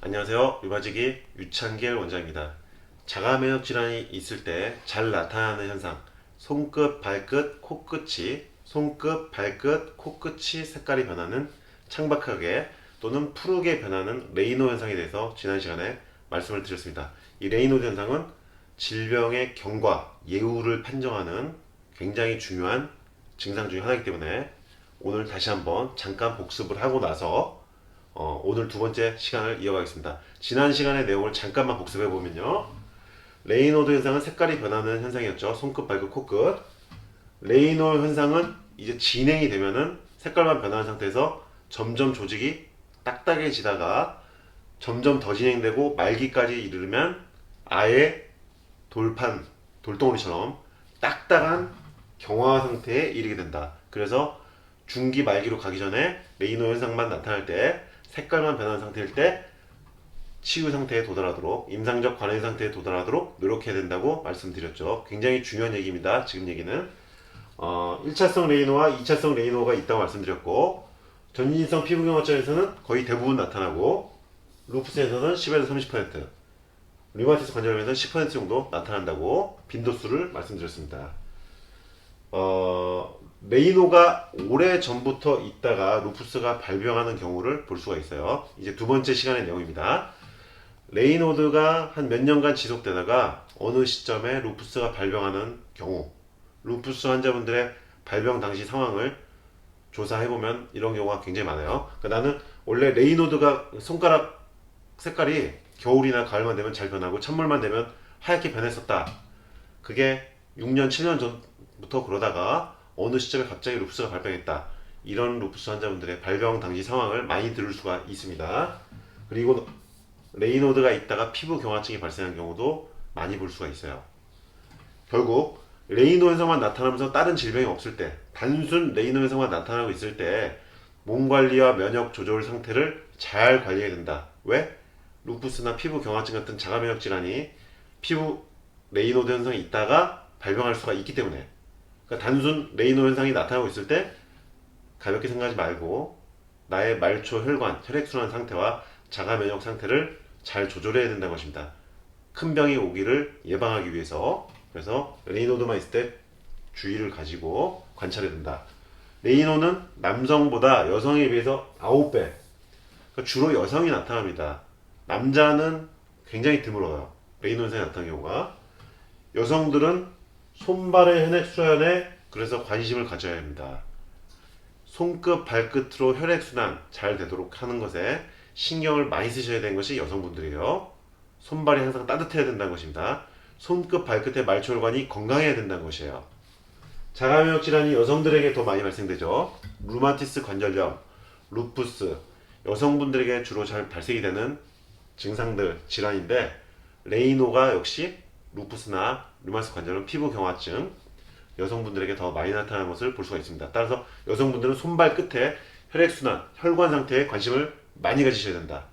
안녕하세요. 류마지기 유창길 원장입니다. 자가면역 질환이 있을 때 잘 나타나는 현상, 손끝, 발끝, 코끝이 색깔이 변하는 창백하게 또는 푸르게 변하는 레이노 현상에 대해서 지난 시간에 말씀을 드렸습니다. 이 레이노 현상은 질병의 경과, 예후를 판정하는 굉장히 중요한 증상 중에 하나이기 때문에 오늘 다시 한번 잠깐 복습을 하고 나서 오늘 두 번째 시간을 이어가겠습니다. 지난 시간의 내용을 잠깐만 복습해 보면요. 레이노드 현상은 색깔이 변하는 현상이었죠. 손끝, 발끝, 코끝. 레이노 현상은 이제 진행이 되면은 색깔만 변하는 상태에서 점점 조직이 딱딱해지다가 점점 더 진행되고 말기까지 이르면 아예 돌덩어리처럼 딱딱한 경화 상태에 이르게 된다. 그래서 중기 말기로 가기 전에 레이노 현상만 나타날 때 색깔만 변한 상태일 때 치유 상태에 도달하도록 임상적 관행 상태에 도달하도록 노력해야 된다고 말씀드렸죠. 굉장히 중요한 얘기입니다. 지금 얘기는 1차성 레이노와 2차성 레이노가 있다고 말씀드렸고 전인성 피부경화증에서는 거의 대부분 나타나고 루푸스에서는 10에서 30%, 류마티스 관절염에서는 10% 정도 나타난다고 빈도수를 말씀드렸습니다. 레이노가 오래 전부터 있다가 루푸스가 발병하는 경우를 볼 수가 있어요. 이제 두 번째 시간의 내용입니다. 레이노드가 한 몇 년간 지속되다가 어느 시점에 루푸스가 발병하는 경우, 루푸스 환자분들의 발병 당시 상황을 조사해보면 이런 경우가 굉장히 많아요. 그러니까 나는 원래 레이노드가 손가락 색깔이 겨울이나 가을만 되면 잘 변하고 찬물만 되면 하얗게 변했었다. 그게 6년, 7년 전부터 그러다가 어느 시점에 갑자기 루푸스가 발병했다. 이런 루푸스 환자분들의 발병 당시 상황을 많이 들을 수가 있습니다. 그리고 레이노드가 있다가 피부 경화증이 발생한 경우도 많이 볼 수가 있어요. 결국 레이노 현상만 나타나면서 다른 질병이 없을 때, 단순 레이노 현상만 나타나고 있을 때 몸 관리와 면역 조절 상태를 잘 관리해야 된다. 왜? 루푸스나 피부 경화증 같은 자가 면역 질환이 피부 레이노드 현상이 있다가 발병할 수가 있기 때문에, 그러니까 단순 레이노 현상이 나타나고 있을 때 가볍게 생각하지 말고 나의 말초 혈관, 혈액순환 상태와 자가 면역 상태를 잘 조절해야 된다는 것입니다. 큰 병이 오기를 예방하기 위해서. 그래서 레이노드만 있을 때 주의를 가지고 관찰해야 된다. 레이노는 남성보다 여성에 비해서 9배, 그러니까 주로 여성이 나타납니다. 남자는 굉장히 드물어요. 레이노 현상이 나타나는 경우가. 여성들은 손발의 혈액순환에 그래서 관심을 가져야 합니다. 손끝, 발끝으로 혈액순환 잘 되도록 하는 것에 신경을 많이 쓰셔야 되는 것이 여성분들이에요. 손발이 항상 따뜻해야 된다는 것입니다. 손끝, 발끝의 말초혈관이 건강해야 된다는 것이에요. 자가면역 질환이 여성들에게 더 많이 발생되죠. 루마티스 관절염, 루푸스, 여성분들에게 주로 잘 발생이 되는 증상들, 질환인데 레이노가 역시 루푸스나 류마티스 관절염, 피부 경화증, 여성분들에게 더 많이 나타나는 것을 볼 수가 있습니다. 따라서 여성분들은 손발 끝에 혈액순환, 혈관 상태에 관심을 많이 가지셔야 된다.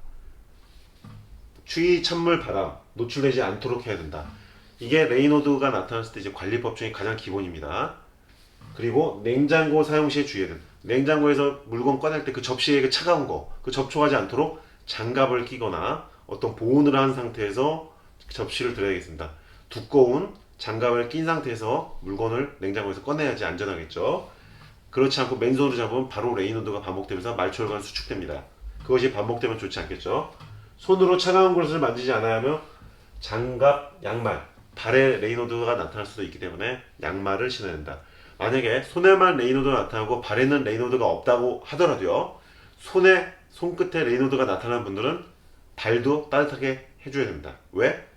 추위, 찬물, 바람 노출되지 않도록 해야 된다. 이게 레이노드가 나타났을 때 이제 관리법 중에 가장 기본입니다. 그리고 냉장고 사용 시에 주의해야 된다. 냉장고에서 물건 꺼낼 때 그 접시에 그 차가운 거, 그 접촉하지 않도록 장갑을 끼거나 어떤 보온을 한 상태에서 접시를 들어야겠습니다. 두꺼운 장갑을 낀 상태에서 물건을 냉장고에서 꺼내야지 안전하겠죠. 그렇지 않고 맨손으로 잡으면 바로 레이노드가 반복되면서 말초혈관 수축됩니다. 그것이 반복되면 좋지 않겠죠. 손으로 차가운 것을 만지지 않아야 하며 장갑, 양말, 발에 레이노드가 나타날 수도 있기 때문에 양말을 신어야 된다. 만약에 손에만 레이노드가 나타나고 발에는 레이노드가 없다고 하더라도요, 손끝에 레이노드가 나타나는 분들은 발도 따뜻하게 해줘야 됩니다. 왜?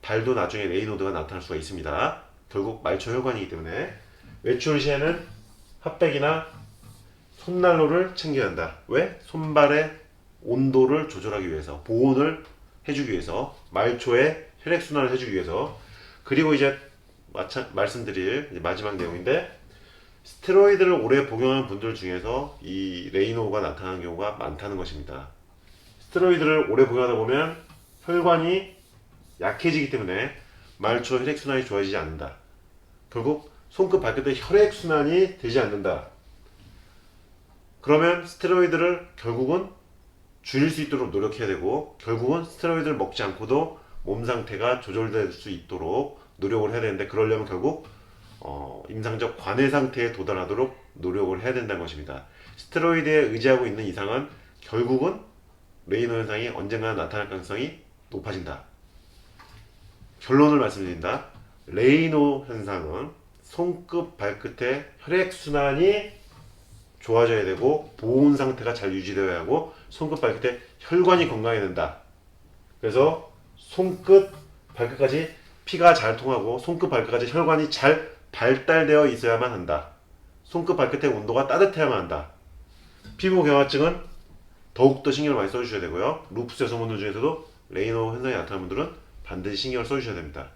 발도 나중에 레이노드가 나타날 수가 있습니다. 결국 말초 혈관이기 때문에. 외출 시에는 핫팩이나 손난로를 챙겨야 한다. 왜? 손발의 온도를 조절하기 위해서, 보온을 해주기 위해서, 말초의 혈액순환을 해주기 위해서. 그리고 이제 말씀드릴 이제 마지막 내용인데, 스테로이드를 오래 복용한 분들 중에서 이 레이노가 나타나는 경우가 많다는 것입니다. 스테로이드를 오래 복용하다 보면 혈관이 약해지기 때문에 말초 혈액순환이 좋아지지 않는다. 결국 손끝 발끝에 혈액순환이 되지 않는다. 그러면 스테로이드를 결국은 줄일 수 있도록 노력해야 되고, 결국은 스테로이드를 먹지 않고도 몸 상태가 조절될 수 있도록 노력을 해야 되는데, 그러려면 결국 임상적 관해 상태에 도달하도록 노력을 해야 된다는 것입니다. 스테로이드에 의지하고 있는 이상은 결국은 레이노 현상이 언젠가 나타날 가능성이 높아진다. 결론을 말씀드린다. 레이노 현상은 손끝 발끝의 혈액순환이 좋아져야 되고 보온 상태가 잘 유지되어야 하고 손끝 발끝에 혈관이 건강해야 된다. 그래서 손끝 발끝까지 피가 잘 통하고 손끝 발끝까지 혈관이 잘 발달되어 있어야만 한다. 손끝 발끝의 온도가 따뜻해야만 한다. 피부 경화증은 더욱더 신경을 많이 써주셔야 되고요. 루푸스 여성분들 중에서도 레이노 현상이 나타나는 분들은 반드시 신경을 써주셔야 됩니다.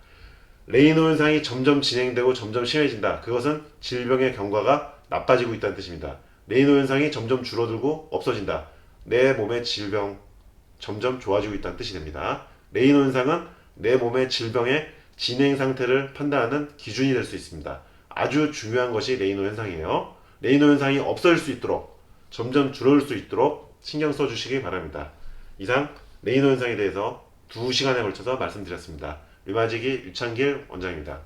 레이노 현상이 점점 진행되고 점점 심해진다. 그것은 질병의 경과가 나빠지고 있다는 뜻입니다. 레이노 현상이 점점 줄어들고 없어진다. 내 몸의 질병 점점 좋아지고 있다는 뜻이 됩니다. 레이노 현상은 내 몸의 질병의 진행 상태를 판단하는 기준이 될 수 있습니다. 아주 중요한 것이 레이노 현상이에요. 레이노 현상이 없어질 수 있도록 점점 줄어들 수 있도록 신경 써주시기 바랍니다. 이상 레이노 현상에 대해서 2시간에 걸쳐서 말씀드렸습니다. 류마지기 유창길 원장입니다.